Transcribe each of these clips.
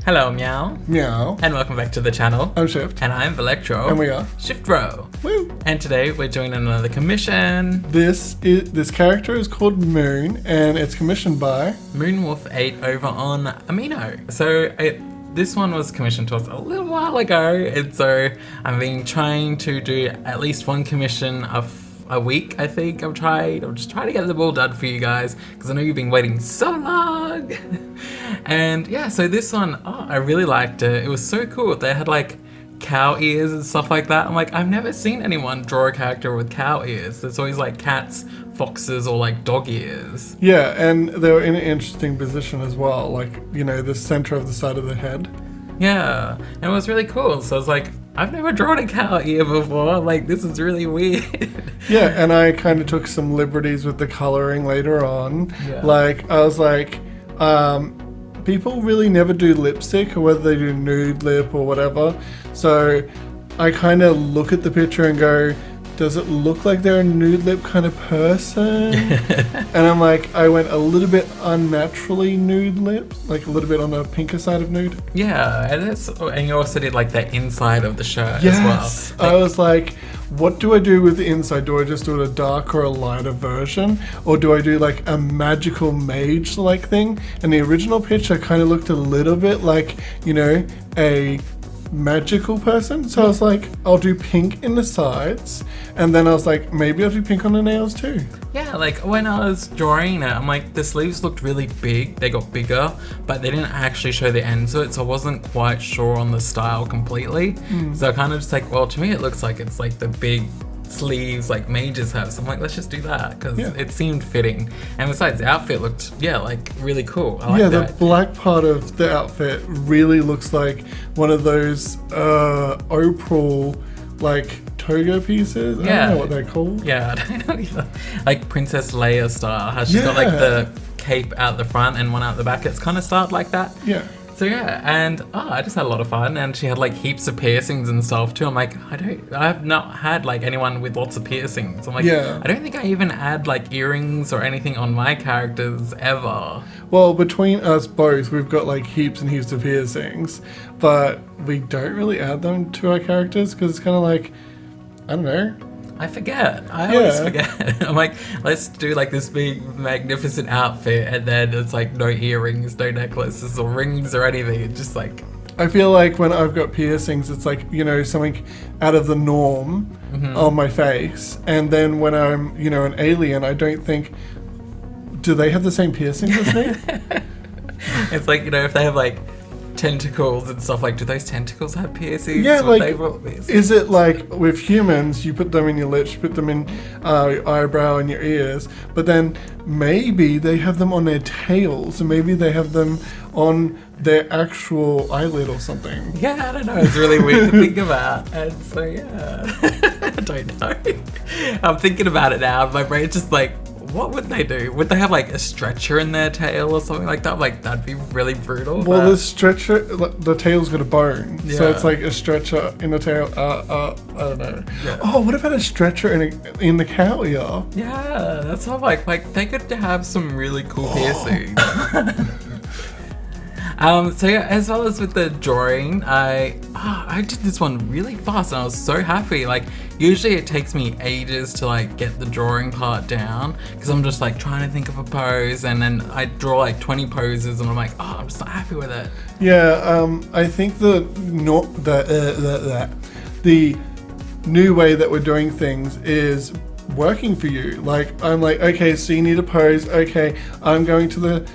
Hello, Meow. Meow. And welcome back to the channel. I'm Shift. And I'm Electro. And we are Shift Row. Woo. And today we're doing another commission. This character is called Moon, and it's commissioned by Moonwolf8 over on Amino. So this one was commissioned to us a little while ago, and so I've been trying to do at least one commission a week, I think. I'm just trying to get them all done for you guys, because I know you've been waiting so long. And yeah, so this one, I really liked it. It was so cool. They had like cow ears and stuff like that. I'm like, I've never seen anyone draw a character with cow ears. It's always like cats, foxes, or like dog ears. Yeah, and they were in an interesting position as well, like, you know, the center of the side of the head. Yeah, and it was really cool. So I was like, I've never drawn a cow ear before. Like, this is really weird. Yeah, and I kind of took some liberties with the coloring later on. Yeah. Like, I was like, people really never do lipstick, or whether they do nude lip or whatever. So I kind of look at the picture and go, does it look like they're a nude lip kind of person? And I'm like, I went a little bit unnaturally nude lip, like a little bit on the pinker side of nude. Yeah, and you also did like the inside of the shirt Yes. as well. I was like, what do I do with the inside? Do I just do it a dark or a lighter version? Or do I do like a magical mage-like thing? And the original picture kind of looked a little bit like, you know, a magical person. So I was like, I'll do pink in the sides. And then I was like, maybe I'll do pink on the nails too. Yeah, like when I was drawing it, I'm like, the sleeves looked really big. They got bigger, but they didn't actually show the ends of it, so I wasn't quite sure on the style completely. So I kind of just like, well, to me it looks like it's like the big sleeves like mages have. So I'm like, let's just do that, because it seemed fitting. And besides, the outfit looked, like really cool. I like the black part of the outfit really looks like one of those opal like toga pieces. I don't know what they're called. Yeah, I don't know either. Like Princess Leia style. How she's got like the cape out the front and one out the back. It's kind of styled like that. Yeah. So yeah, and I just had a lot of fun, and she had like heaps of piercings and stuff too. I'm like, I have not had like anyone with lots of piercings. I'm like, I don't think I even add like earrings or anything on my characters ever. Well, between us both, we've got like heaps and heaps of piercings, but we don't really add them to our characters because it's kind of like, I don't know. I forget. I always forget. I'm like, let's do like this big magnificent outfit, and then it's like no earrings, no necklaces or rings or anything. It's just like, I feel like when I've got piercings, it's like, you know, something out of the norm on my face. And then when I'm, you know, an alien, I don't think, do they have the same piercings as me? It's like, you know, if they have like tentacles and stuff, like, do those tentacles have piercings? Yeah, like, piercings? Is it like with humans, you put them in your lips, you put them in your eyebrow and your ears, but then maybe they have them on their tails, and maybe they have them on their actual eyelid or something. Yeah, I don't know. It's really weird to think about. And so, I don't know. I'm thinking about it now. My brain's just like, what would they do? Would they have like a stretcher in their tail or something like that? I'm like, that'd be really brutal. Well, the stretcher, the tail's got a bone, so it's like a stretcher in the tail. I don't know. Yeah. Oh, what about a stretcher in the cow ear? Yeah, that's what I'm like they could have some really cool piercings. So yeah, as well as with the drawing, I did this one really fast, and I was so happy. Like, usually it takes me ages to like get the drawing part down, because I'm just like trying to think of a pose, and then I draw like 20 poses, and I'm like, I'm just not happy with it. Yeah, I think the new way that we're doing things is working for you. Like, I'm like, okay, so you need a pose. Okay, I'm going to the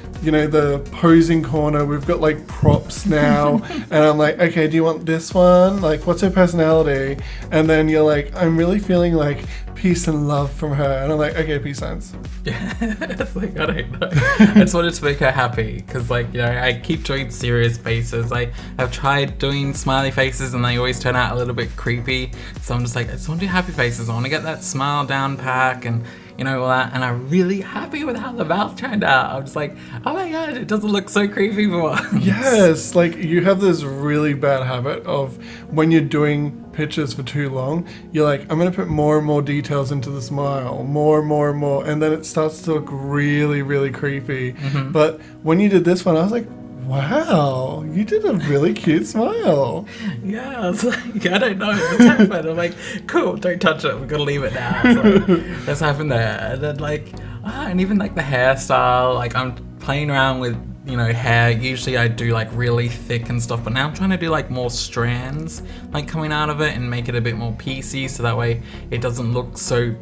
posing corner. We've got like props now. And I'm like, okay, do you want this one? Like, what's her personality? And then you're like, I'm really feeling like peace and love from her. And I'm like, okay, peace signs. Yeah, it's like, I don't know. I just wanted to make her happy, because like, you know, I keep doing serious faces. I've tried doing smiley faces, and they always turn out a little bit creepy. So I'm just like, I just want to do happy faces. I want to get that smile down pack and, you know, all that. And I'm really happy with how the mouth turned out. I'm just like, oh my god, it doesn't look so creepy for once. Yes, like, you have this really bad habit of when you're doing pictures for too long, you're like, I'm going to put more and more details into the smile, more and more and more, and then it starts to look really, really creepy. But when you did this one, I was like, wow, you did a really cute smile. Yeah, I was like, I don't know what's happened. I'm like, cool, don't touch it. We're gonna leave it now. So that's happened there. And then like, and even like the hairstyle. Like I'm playing around with hair. Usually I do like really thick and stuff, but now I'm trying to do like more strands like coming out of it and make it a bit more piecey, so that way it doesn't look so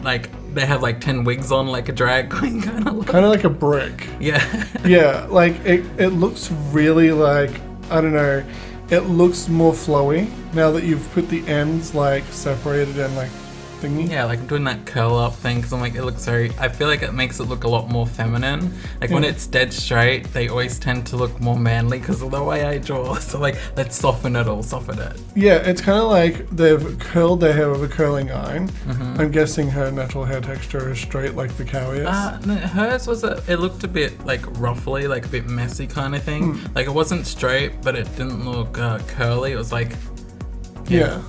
like they have like 10 wigs on like a drag queen kind of look. Kind of like a brick. Yeah. Yeah, like it looks really like, I don't know, it looks more flowy now that you've put the ends like separated and like thingy. Yeah, like I'm doing that curl up thing because I'm like, it looks very, I feel like it makes it look a lot more feminine. Like when it's dead straight, they always tend to look more manly because of the way I draw. So like, let's soften it all, soften it. Yeah, it's kind of like they've curled their hair with a curling iron. I'm guessing her natural hair texture is straight like the cow is. No, hers was it looked a bit like ruffly, like a bit messy kind of thing. Like it wasn't straight, but it didn't look curly. It was like, yeah.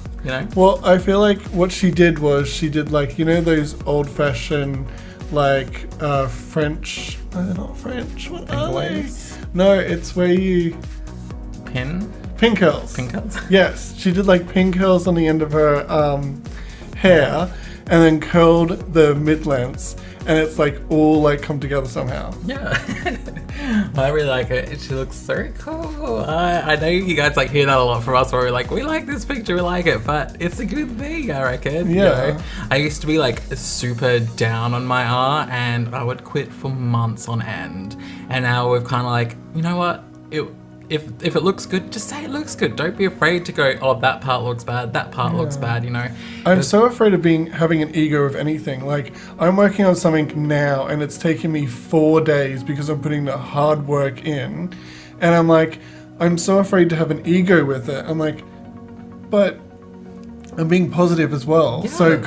Well, I feel like what she did was she did like, those old-fashioned like French, not French, what are they? No, it's where you pin curls. Pin curls? Yes, she did like pin curls on the end of her hair and then curled the mid-lengths, and it's like all like come together somehow. Yeah. I really like it. She looks so cool. I know you guys like hear that a lot from us where we're like, we like this picture, we like it, but it's a good thing, I reckon. Yeah. I used to be like super down on my art and I would quit for months on end. And now we've kind of like, you know what? If it looks good, just say it looks good. Don't be afraid to go, oh, that part looks bad, that part looks bad, I'm so afraid of having an ego of anything. Like, I'm working on something now and it's taking me 4 days because I'm putting the hard work in. And I'm like, I'm so afraid to have an ego with it. I'm like, but I'm being positive as well. Yes. So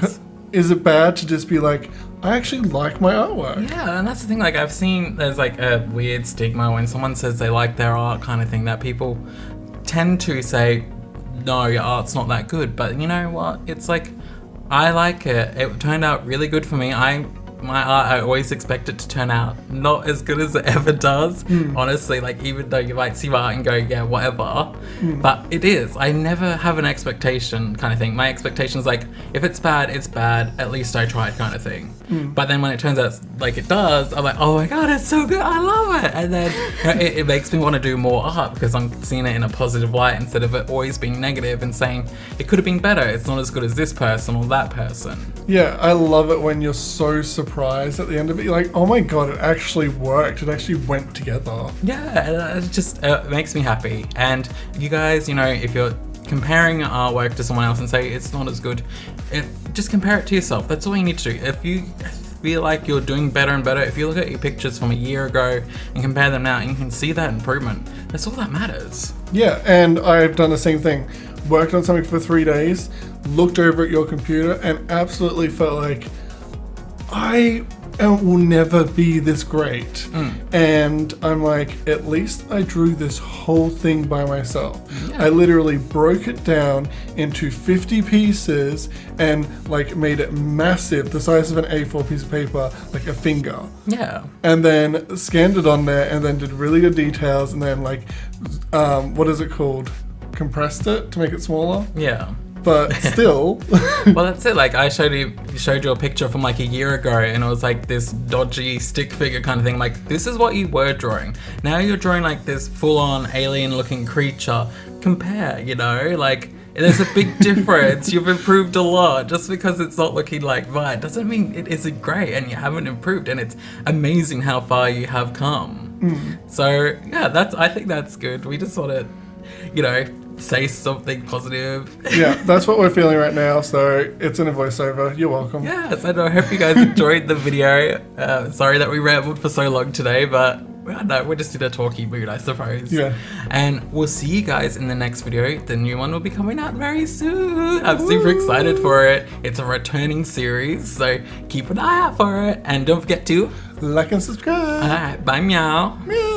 is it bad to just be like, I actually like my artwork? Yeah, and that's the thing, like I've seen there's like a weird stigma when someone says they like their art kind of thing, that people tend to say, no, your art's not that good. But you know what? It's like, I like it. It turned out really good for me. My art, I always expect it to turn out not as good as it ever does. Honestly, like even though you might see my art and go, yeah, whatever. But it is. I never have an expectation kind of thing. My expectation is like, if it's bad, it's bad. At least I tried kind of thing. But then when it turns out like it does, I'm like, oh my God, it's so good. I love it. And then it makes me want to do more art because I'm seeing it in a positive light instead of it always being negative and saying it could have been better. It's not as good as this person or that person. Yeah, I love it when you're so surprised at the end of it. You're like, oh my God, it actually worked. It actually went together. Yeah, it just makes me happy. And you guys, if you're comparing your artwork to someone else and say it's not as good, just compare it to yourself. That's all you need to do. If you feel like you're doing better and better, if you look at your pictures from a year ago and compare them now, and you can see that improvement, that's all that matters. Yeah, and I've done the same thing. Worked on something for 3 days, looked over at your computer, and absolutely felt like I will never be this great. And I'm like, at least I drew this whole thing by myself. I literally broke it down into 50 pieces and like made it massive, the size of an A4 piece of paper, like a finger. Yeah. And then scanned it on there and then did really good details and then like, what is it called? Compressed it to make it smaller. Yeah. But still. Well, that's it. Like I showed you a picture from like a year ago and it was like this dodgy stick figure kind of thing. Like this is what you were drawing. Now you're drawing like this full on alien looking creature. Compare, like there's a big difference. You've improved a lot. Just because it's not looking like mine doesn't mean it isn't great and you haven't improved, and it's amazing how far you have come. So yeah, I think that's good. We just want to, say something positive. Yeah, that's what we're feeling right now, so it's in a voiceover. You're welcome. Yes, and I hope you guys enjoyed the video. Sorry that we rambled for so long today, but no, we're just in a talky mood, I suppose. Yeah. And we'll see you guys in the next video. The new one will be coming out very soon. I'm super excited for it. It's a returning series, so keep an eye out for it. And don't forget to like and subscribe. Alright, bye meow. Meow.